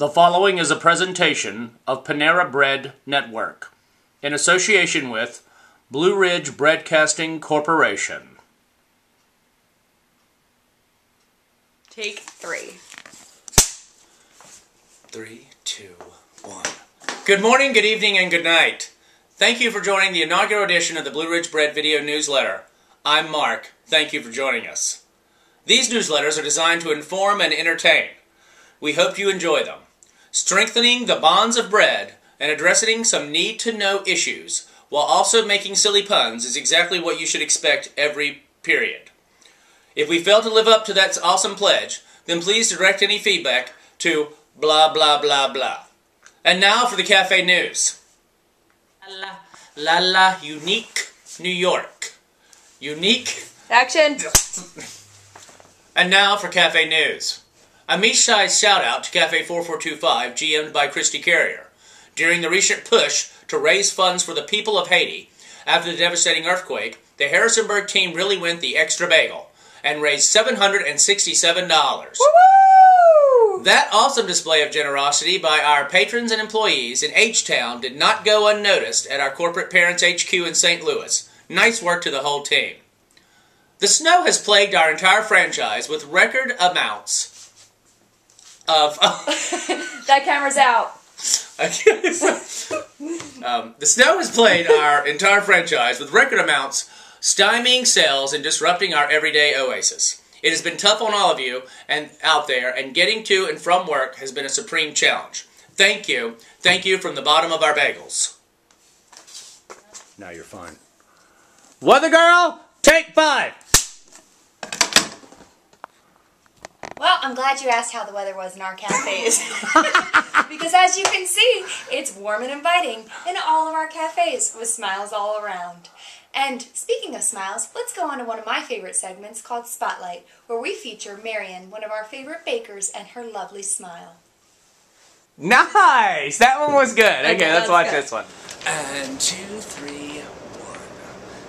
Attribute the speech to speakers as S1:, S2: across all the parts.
S1: The following is a presentation of Panera Bread Network in association with Blue Ridge Breadcasting Corporation.
S2: Take 3.
S1: 3, 2, 1. Good morning, good evening, and good night. Thank you for joining the inaugural edition of the Blue Ridge Bread Video Newsletter. I'm Mark. Thank you for joining us. These newsletters are designed to inform and entertain. We hope you enjoy them. Strengthening the bonds of bread and addressing some need-to-know issues while also making silly puns is exactly what you should expect every period. If we fail to live up to that awesome pledge, then please direct any feedback to blah blah blah blah. And now for the cafe news. La Unique, New York. Unique.
S2: Action!
S1: And now for cafe news. A Mish-sized shout-out to Cafe 4425, GM'd by Christy Carrier. During the recent push to raise funds for the people of Haiti, after the devastating earthquake, the Harrisonburg team really went the extra bagel and raised $767.
S2: Woo!
S1: That awesome display of generosity by our patrons and employees in H-Town did not go unnoticed at our corporate parents HQ in St. Louis. Nice work to the whole team. The snow has plagued our entire franchise with record amounts of...
S2: That camera's out.
S1: The snow has plagued our entire franchise with record amounts, stymieing sales and disrupting our everyday oasis. It has been tough on all of you and out there, and getting to and from work has been a supreme challenge. Thank you. Thank you from the bottom of our bagels. Now you're fine. Weather girl, take 5.
S3: Well, I'm glad you asked how the weather was in our cafes. Because as you can see, it's warm and inviting in all of our cafes with smiles all around. And speaking of smiles, let's go on to one of my favorite segments called Spotlight, where we feature Marion, one of our favorite bakers, and her lovely smile.
S1: Nice! That one was good. Okay, let's watch
S3: good.
S1: this one. And 2, 3, 1.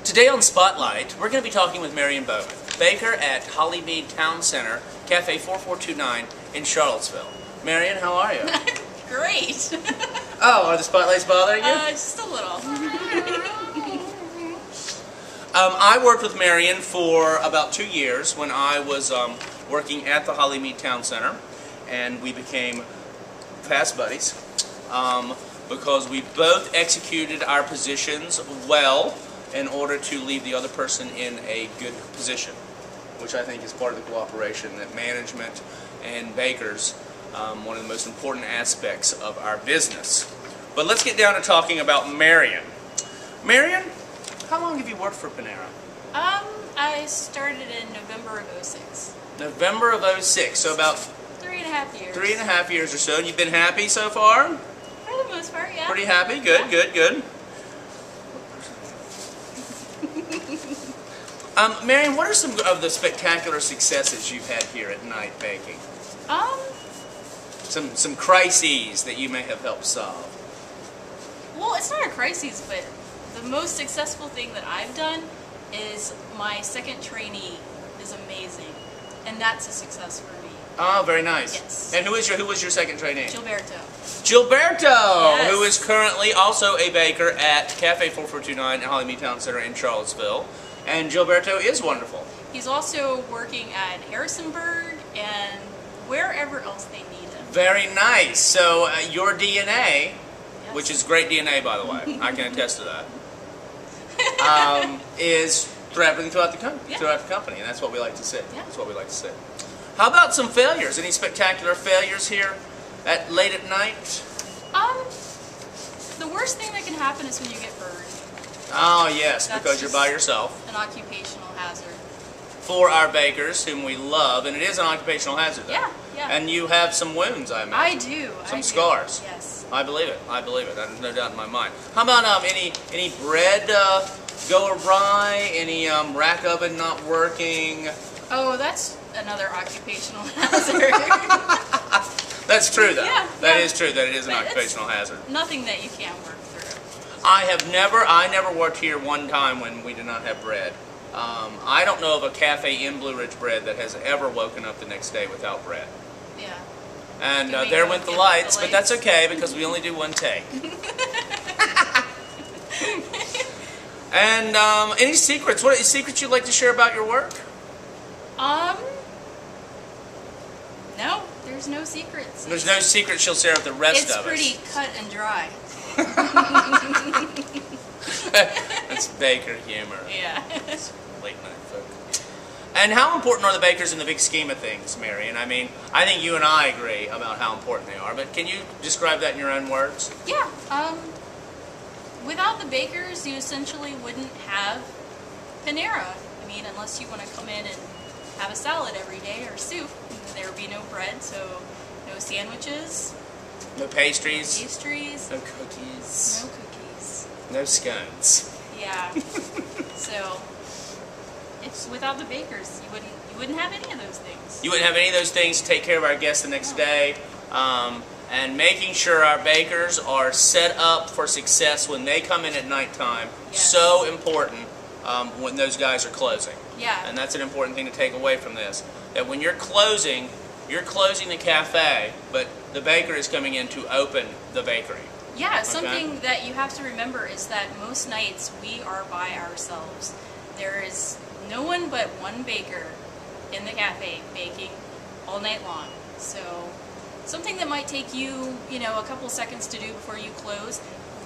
S1: Today on Spotlight, we're going to be talking with Marion Bowman, baker at Hollymead Town Center, Cafe 4429 in Charlottesville. Marion, how are you?
S2: Great.
S1: Oh, are the spotlights bothering you?
S2: Just a little.
S1: I worked with Marion for about 2 years when I was working at the Hollymead Town Center, and we became fast buddies because we both executed our positions well in order to leave the other person in a good position, which I think is part of the cooperation that management and bakers, one of the most important aspects of our business. But let's get down to talking about Marion. Marion, how long have you worked for Panera?
S2: I started in November of 06.
S1: November of 06, so about
S2: 3.5 years.
S1: 3.5 years or so. And you've been happy so far?
S2: For the most part, yeah.
S1: Pretty happy? Good, good, good. Marion, what are some of the spectacular successes you've had here at Night Baking? Some crises that you may have helped solve.
S2: Well, it's not a crisis, but the most successful thing that I've done is my second trainee is amazing, and that's a success for me.
S1: Oh, very nice.
S2: Yes.
S1: And who was your second trainee?
S2: Gilberto.
S1: Gilberto,
S2: Yes.
S1: who is currently also a baker at Cafe 4429 at Hollymead Town Center in Charlottesville. And Gilberto is wonderful.
S2: He's also working at Harrisonburg and wherever else they need him.
S1: Very nice. So your DNA,
S2: Yes.
S1: which is great DNA by the way, I can attest to that, is traveling throughout the company, and that's what we like to see.
S2: Yeah.
S1: That's what we like to see. How about some failures? Any spectacular failures here at late at night?
S2: The worst thing that can happen is when you get burned.
S1: Oh yes,
S2: That's
S1: because you're by
S2: just
S1: yourself.
S2: An occupational hazard.
S1: For our bakers, whom we love, and it is an occupational hazard. Though.
S2: Yeah, yeah.
S1: And you have some wounds, I imagine.
S2: I do.
S1: Some scars.
S2: Yes.
S1: I believe it. I believe it. There's no doubt in my mind. How about any bread go awry? Any rack oven not working?
S2: Oh, that's another occupational hazard.
S1: That's true, though.
S2: Yeah,
S1: That
S2: yeah.
S1: is true. That it is an
S2: But it's
S1: occupational hazard.
S2: Nothing that you can't work through.
S1: I never worked here one time when we did not have bread. I don't know of a cafe in Blue Ridge Bread that has ever woken up the next day without bread.
S2: Yeah.
S1: And there went the lights, but that's okay because we only do one take. And any secrets? What secrets you'd like to share about your work?
S2: No, there's no secrets.
S1: There's no secrets she'll share with the rest of us.
S2: It's pretty cut and dry.
S1: That's baker humor.
S2: Yeah.
S1: Late night folk. And how important are the bakers in the big scheme of things, Marion? I mean, I think you and I agree about how important they are, but can you describe that in your own words?
S2: Yeah. Without the bakers, you essentially wouldn't have Panera. I mean, unless you want to come in and have a salad every day or soup, there would be no bread, so no sandwiches.
S1: No pastries.
S2: Pastries.
S1: No cookies.
S2: No cookies.
S1: No scones.
S2: Yeah. So, it's without the bakers, you wouldn't have any of those things.
S1: You wouldn't have any of those things to take care of our guests the next day. And making sure our bakers are set up for success when they come in at nighttime.
S2: Yes.
S1: So important when those guys are closing.
S2: Yeah.
S1: And that's an important thing to take away from this. That when you're closing the cafe, but the baker is coming in to open the bakery.
S2: Yeah, something that you have to remember is that most nights we are by ourselves. There is no one but one baker in the cafe baking all night long. So something that might take you, a couple seconds to do before you close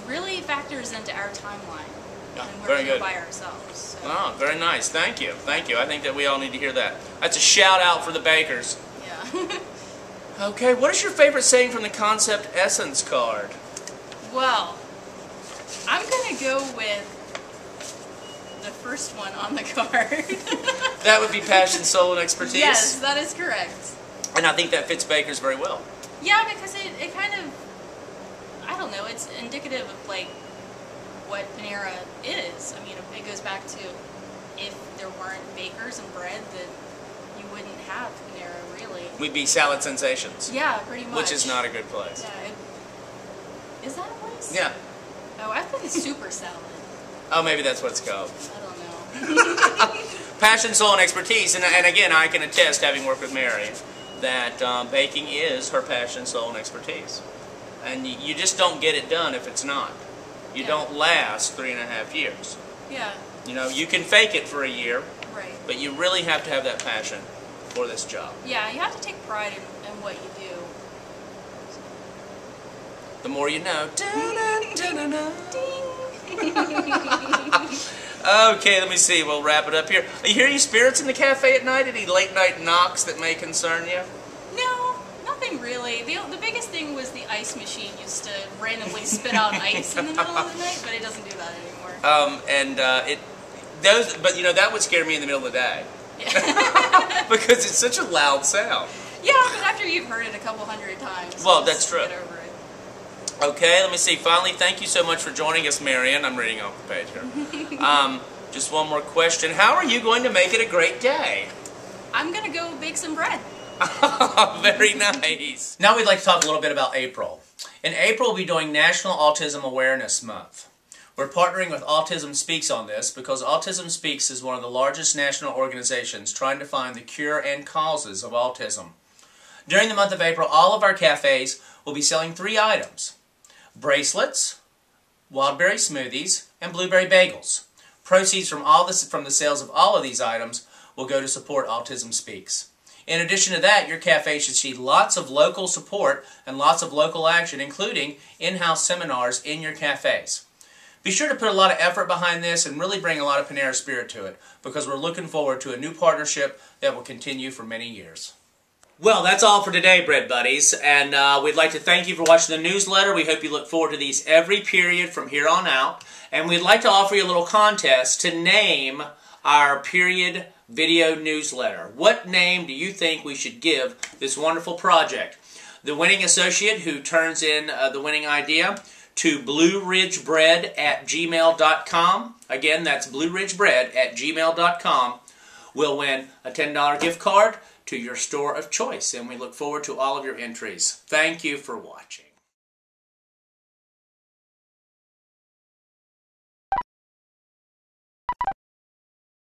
S2: really factors into our timeline.
S1: Yeah,
S2: and
S1: very
S2: we're
S1: good.
S2: by ourselves. So.
S1: Oh, very nice. Thank you. Thank you. I think that we all need to hear that. That's a shout out for the bakers.
S2: Yeah.
S1: Okay, what is your favorite saying from the Concept Essence card?
S2: Well, I'm going to go with the first one on the card.
S1: That would be passion, soul, and expertise?
S2: Yes, that is correct.
S1: And I think that fits bakers very well.
S2: Yeah, because it kind of, I don't know, it's indicative of like what Panera is. I mean, it goes back to if there weren't bakers and bread, then you wouldn't have Panera, really.
S1: We'd be salad sensations.
S2: Yeah, pretty much.
S1: Which is not a good place.
S2: Yeah, is that a place?
S1: Yeah.
S2: Oh, I've been super salad.
S1: Oh, maybe that's what it's called.
S2: I don't know.
S1: Passion, soul, and expertise. And again, I can attest, having worked with Mary, that baking is her passion, soul, and expertise. And you just don't get it done if it's not. You don't last 3.5 years.
S2: Yeah.
S1: You can fake it for a year,
S2: Right.
S1: but you really have to have that passion for this job.
S2: Yeah, you have to take pride in what you do.
S1: The more you know. Okay, let me see. We'll wrap it up here. You hear any spirits in the cafe at night? Any late night knocks that may concern you?
S2: No, nothing really. The biggest thing was the ice machine used to randomly spit out ice in the middle of the night, but it doesn't do that anymore.
S1: That would scare me in the middle of the day.
S2: Yeah.
S1: Because it's such a loud sound.
S2: Yeah, but after you've heard it a couple hundred times,
S1: Well,
S2: you
S1: that's
S2: just
S1: true.
S2: Get over it.
S1: Okay, let me see. Finally, thank you so much for joining us, Marion. I'm reading off the page here. Just one more question. How are you going to make it a great day?
S2: I'm going to go bake some bread.
S1: Very nice. Now we'd like to talk a little bit about April. In April, we'll be doing National Autism Awareness Month. We're partnering with Autism Speaks on this because Autism Speaks is one of the largest national organizations trying to find the cure and causes of autism. During the month of April, all of our cafes will be selling 3 items: bracelets, wildberry smoothies, and blueberry bagels. Proceeds from the sales of all of these items will go to support Autism Speaks. In addition to that, your cafe should see lots of local support and lots of local action, including in-house seminars in your cafes. Be sure to put a lot of effort behind this and really bring a lot of Panera spirit to it, because we're looking forward to a new partnership that will continue for many years. Well, that's all for today, Bread Buddies, and we'd like to thank you for watching the newsletter. We hope you look forward to these every period from here on out, and we'd like to offer you a little contest to name our period video newsletter. What name do you think we should give this wonderful project? The winning associate who turns in the winning idea to blueridgebread@gmail.com, again, that's blueridgebread@gmail.com, will win a $10 gift card to your store of choice, and we look forward to all of your entries. Thank you for watching.